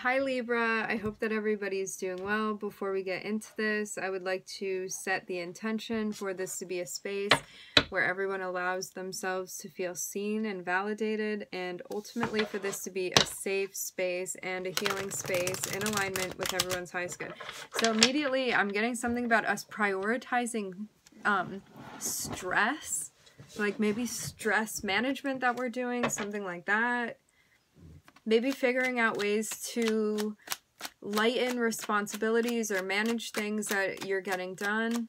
Hi Libra, I hope that everybody's doing well. Before we get into this, I would like to set the intention for this to be a space where everyone allows themselves to feel seen and validated, and ultimately for this to be a safe space and a healing space in alignment with everyone's highest good. So immediately I'm getting something about us prioritizing stress, like maybe stress management that we're doing, something like that. Maybe figuring out ways to lighten responsibilities or manage things that you're getting done.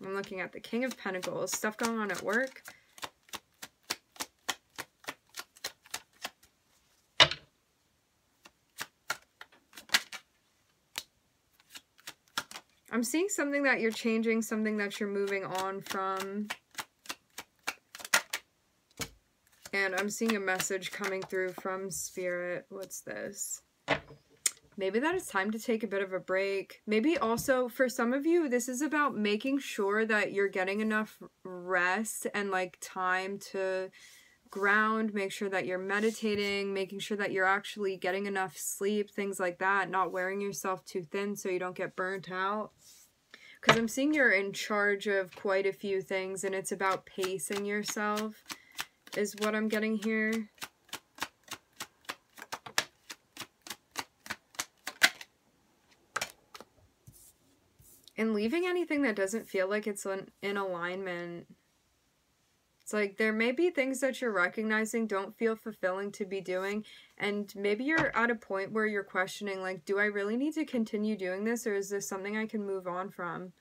I'm looking at the King of Pentacles. Stuff going on at work. I'm seeing something that you're changing, something that you're moving on from. And I'm seeing a message coming through from Spirit. What's this? Maybe that it's time to take a bit of a break. Maybe also for some of you, this is about making sure that you're getting enough rest and like time to ground, make sure that you're meditating, making sure that you're actually getting enough sleep, things like that, not wearing yourself too thin so you don't get burnt out. Because I'm seeing you're in charge of quite a few things and it's about pacing yourself is what I'm getting here. And leaving anything that doesn't feel like it's in alignment. It's like there may be things that you're recognizing don't feel fulfilling to be doing, and maybe you're at a point where you're questioning, like, do I really need to continue doing this, or is this something I can move on from?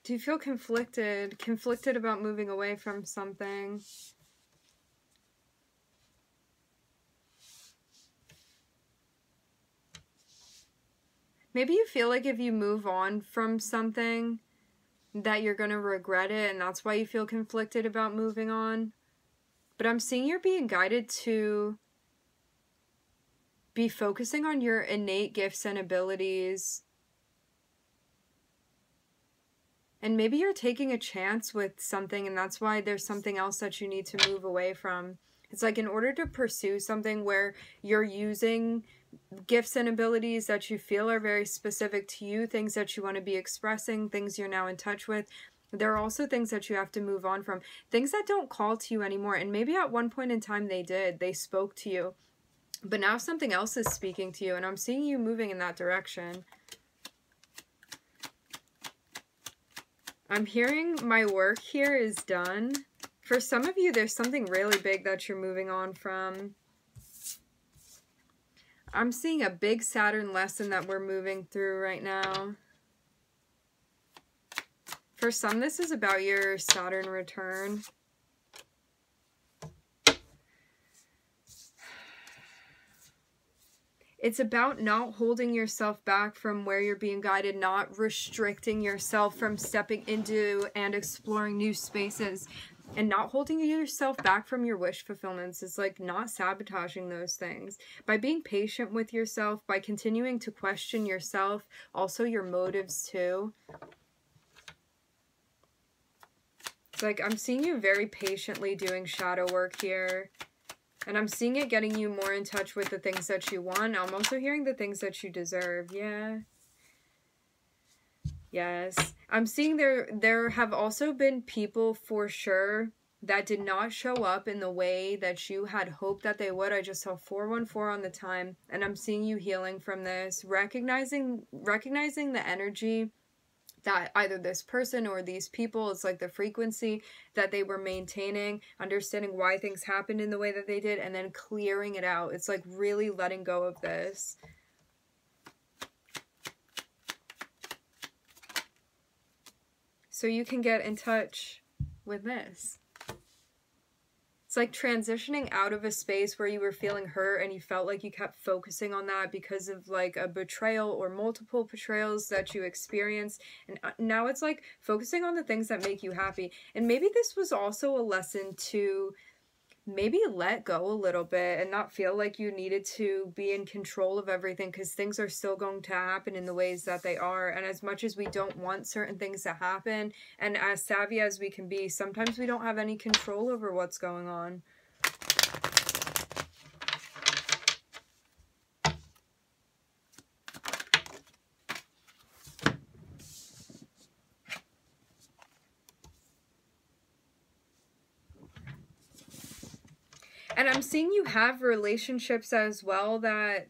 Do you feel conflicted? Conflicted about moving away from something? Maybe you feel like if you move on from something that you're going to regret it, and that's why you feel conflicted about moving on. But I'm seeing you're being guided to be focusing on your innate gifts and abilities. And maybe you're taking a chance with something, and that's why there's something else that you need to move away from. It's like in order to pursue something where you're using gifts and abilities that you feel are very specific to you, things that you want to be expressing, things you're now in touch with, there are also things that you have to move on from, things that don't call to you anymore. And maybe at one point in time they did, they spoke to you, but now something else is speaking to you, and I'm seeing you moving in that direction. I'm hearing my work here is done. For some of you, there's something really big that you're moving on from. I'm seeing a big Saturn lesson that we're moving through right now. For some, this is about your Saturn return. It's about not holding yourself back from where you're being guided, not restricting yourself from stepping into and exploring new spaces, and not holding yourself back from your wish fulfillments. It's like not sabotaging those things. By being patient with yourself, by continuing to question yourself, also your motives too. It's like I'm seeing you very patiently doing shadow work here. And I'm seeing it getting you more in touch with the things that you want. I'm also hearing the things that you deserve. Yeah. Yes. I'm seeing there have also been people for sure that did not show up in the way that you had hoped that they would. I just saw 414 on the time. And I'm seeing you healing from this. Recognizing the energy that either this person or these people, it's like the frequency that they were maintaining, understanding why things happened in the way that they did, and then clearing it out. It's like really letting go of this. So you can get in touch with this. It's like transitioning out of a space where you were feeling hurt and you felt like you kept focusing on that because of like a betrayal or multiple betrayals that you experienced. And now it's like focusing on the things that make you happy. And maybe this was also a lesson to maybe let go a little bit and not feel like you needed to be in control of everything, because things are still going to happen in the ways that they are. And as much as we don't want certain things to happen, and as savvy as we can be, sometimes we don't have any control over what's going on. And I'm seeing you have relationships as well that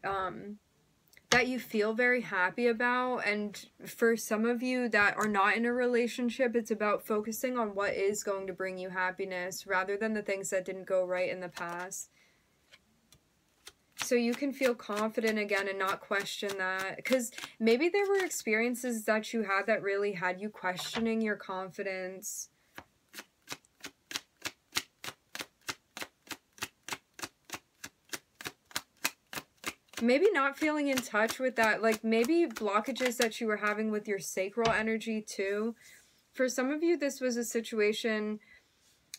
that you feel very happy about. And for some of you that are not in a relationship, it's about focusing on what is going to bring you happiness rather than the things that didn't go right in the past. So you can feel confident again and not question that, because maybe there were experiences that you had that really had you questioning your confidence. Maybe not feeling in touch with that, like maybe blockages that you were having with your sacral energy too. For some of you, this was a situation,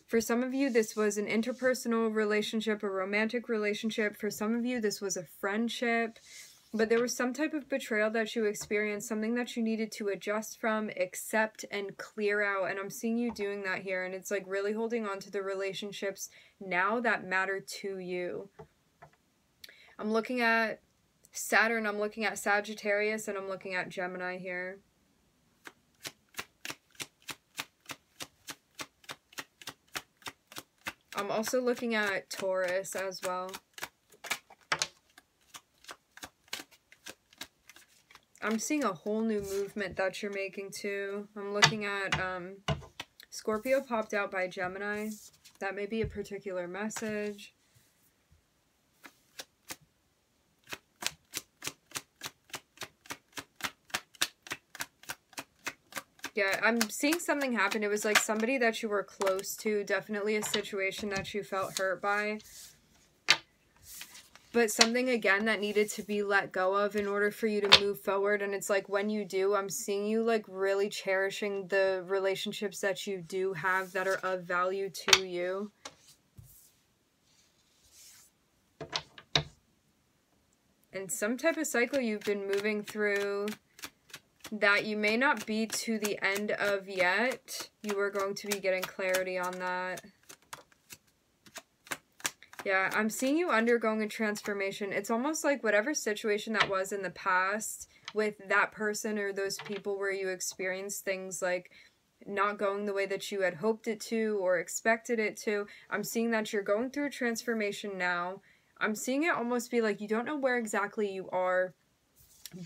for some of you, this was an interpersonal relationship, a romantic relationship. For some of you, this was a friendship. But there was some type of betrayal that you experienced, something that you needed to adjust from, accept, and clear out. And I'm seeing you doing that here. And it's like really holding on to the relationships now that matter to you. I'm looking at Saturn, I'm looking at Sagittarius, and I'm looking at Gemini here. I'm also looking at Taurus as well. I'm seeing a whole new movement that you're making too. I'm looking at Scorpio popped out by Gemini. That may be a particular message. Yeah, I'm seeing something happen. It was like somebody that you were close to, definitely a situation that you felt hurt by. But something, again, that needed to be let go of in order for you to move forward. And it's like when you do, I'm seeing you like really cherishing the relationships that you do have that are of value to you. And some type of cycle you've been moving through that you may not be to the end of yet. You are going to be getting clarity on that. Yeah, I'm seeing you undergoing a transformation. It's almost like whatever situation that was in the past with that person or those people where you experienced things like not going the way that you had hoped it to or expected it to. I'm seeing that you're going through a transformation now. I'm seeing it almost be like you don't know where exactly you are.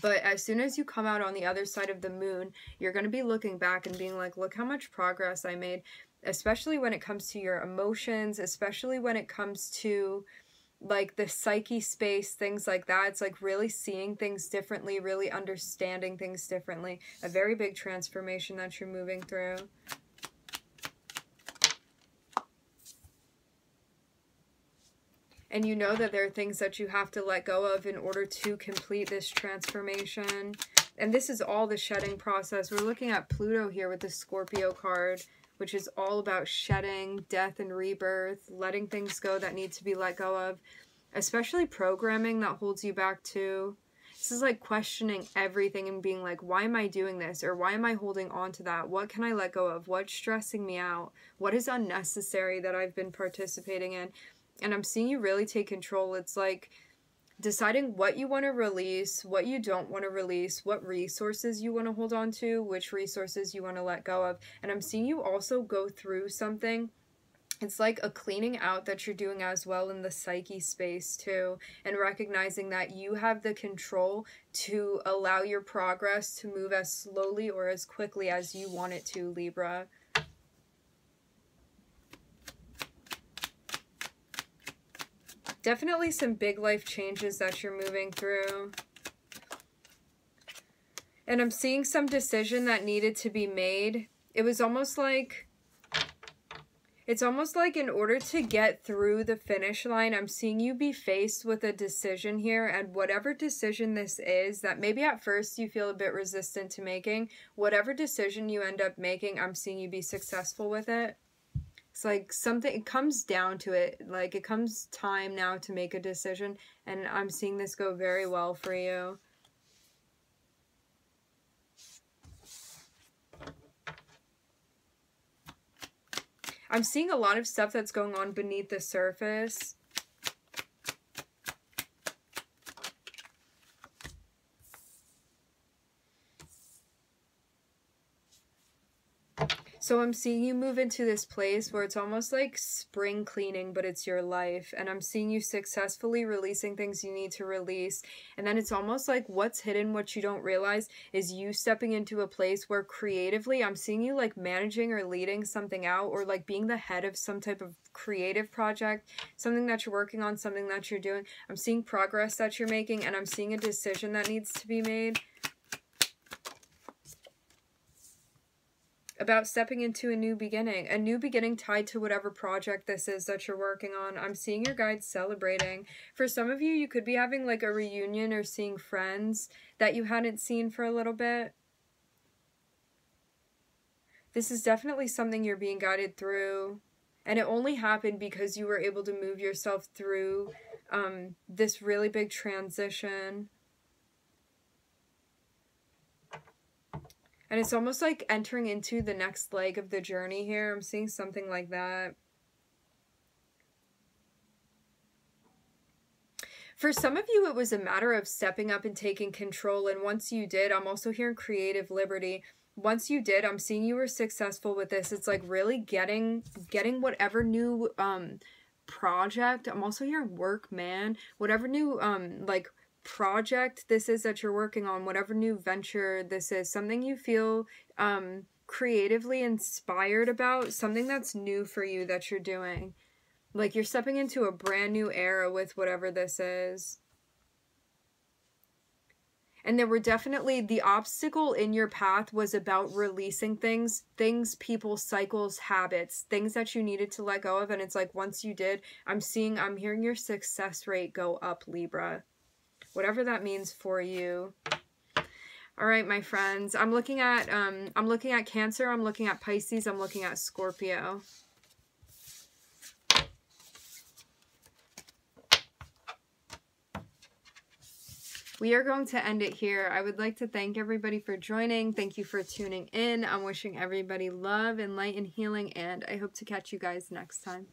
But as soon as you come out on the other side of the moon, you're going to be looking back and being like, look how much progress I made, especially when it comes to your emotions, especially when it comes to like the psyche space, things like that. It's like really seeing things differently, really understanding things differently. A very big transformation that you're moving through. And you know that there are things that you have to let go of in order to complete this transformation. And this is all the shedding process. We're looking at Pluto here with the Scorpio card, which is all about shedding, death, and rebirth, letting things go that need to be let go of, especially programming that holds you back too. This is like questioning everything and being like, why am I doing this? Or why am I holding on to that? What can I let go of? What's stressing me out? What is unnecessary that I've been participating in? And I'm seeing you really take control. It's like deciding what you want to release, what you don't want to release, what resources you want to hold on to, which resources you want to let go of. And I'm seeing you also go through something. It's like a cleaning out that you're doing as well in the psyche space too. And recognizing that you have the control to allow your progress to move as slowly or as quickly as you want it to, Libra. Definitely some big life changes that you're moving through. And I'm seeing some decision that needed to be made. It was almost like, it's almost like in order to get through the finish line, I'm seeing you be faced with a decision here. And whatever decision this is, that maybe at first you feel a bit resistant to making, whatever decision you end up making, I'm seeing you be successful with it. It's like something, it comes down to it. Like it comes time now to make a decision. And I'm seeing this go very well for you. I'm seeing a lot of stuff that's going on beneath the surface. So I'm seeing you move into this place where it's almost like spring cleaning, but it's your life. And I'm seeing you successfully releasing things you need to release. And then it's almost like what's hidden, what you don't realize, is you stepping into a place where creatively, I'm seeing you like managing or leading something out, or like being the head of some type of creative project, something that you're working on, something that you're doing. I'm seeing progress that you're making, and I'm seeing a decision that needs to be made about stepping into a new beginning tied to whatever project this is that you're working on. I'm seeing your guides celebrating. For some of you, you could be having like a reunion or seeing friends that you hadn't seen for a little bit. This is definitely something you're being guided through. And it only happened because you were able to move yourself through this really big transition. And it's almost like entering into the next leg of the journey here. I'm seeing something like that. For some of you, it was a matter of stepping up and taking control. And once you did, I'm also hearing creative liberty. Once you did, I'm seeing you were successful with this. It's like really getting whatever new project. I'm also hearing work, man. Whatever new like project this is that you're working on, whatever new venture this is, something you feel creatively inspired about, something that's new for you that you're doing. Like you're stepping into a brand new era with whatever this is. And there were definitely, the obstacle in your path was about releasing things, people, cycles, habits, things that you needed to let go of. And it's like once you did, I'm hearing your success rate go up, Libra. Whatever that means for you. All right, my friends. I'm looking at Cancer, I'm looking at Pisces, I'm looking at Scorpio. We are going to end it here. I would like to thank everybody for joining. Thank you for tuning in. I'm wishing everybody love and light and healing, and I hope to catch you guys next time.